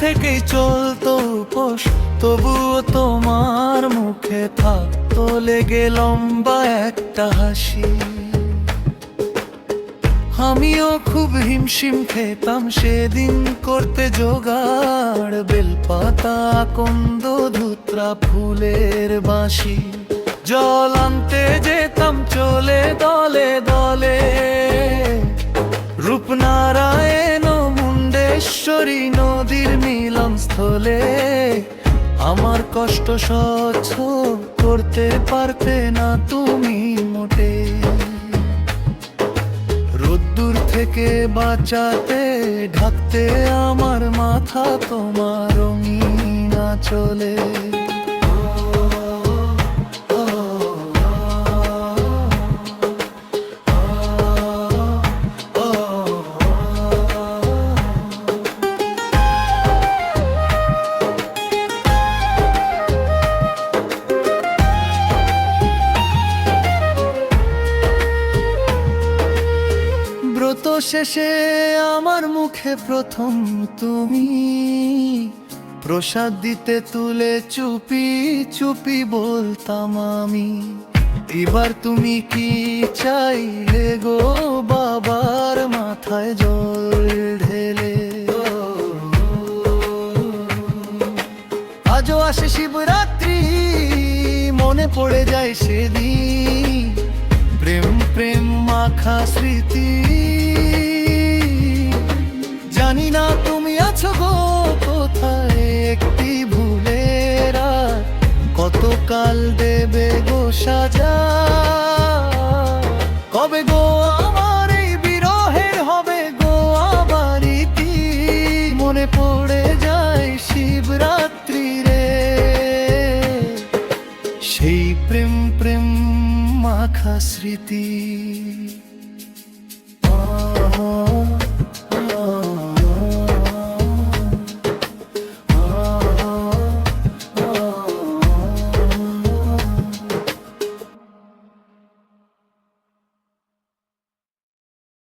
থেকেই চলতো উপোস, তবুও তোমার মুখে থাকতো লেগে লম্বা একটা হাসি। আমিও খুব হিমশিম খেতাম সেদিন করতে জোগাড়, বেলপাতা, আকন্দ, ধুত্রা, ফুলের বাঁশি। জল আনতে যেতাম চলে দলে দলে, রূপনারায়ণ মুন্ডেশ্বরী নদীর মিলনস্থলে। আমার কষ্ট সহ্য করতে পারতে না তুমি মোটে, রোদ্দুর থেকে বাঁচাতে ঢাকতে আমার মাথা তোমার রঙিন আঁচলে। ব্রত শেষে আমার মুখে প্রথম তুমি প্রসাদ দিতে তুলে চুপি চুপি বলতাম আমি, এবার তুমি কি চাইলে গো বাবার মাথায় জল ঢেলে। আজও আসে শিবরাত্রি, মনে পড়ে যায় সেদিন, প্রেম প্রেম মাখা স্মৃতি। জানি না তুমি আছো গো কোথায়, একটি ভুলের রাত কতকাল দেবে গো সাজা। কবে গো আমার এই বিরহের হবে গো আবার ইতি, মনে পড়ে যায় শিবরাত্রি রে, সেই প্রেম প্রেম মাখা স্মৃতি।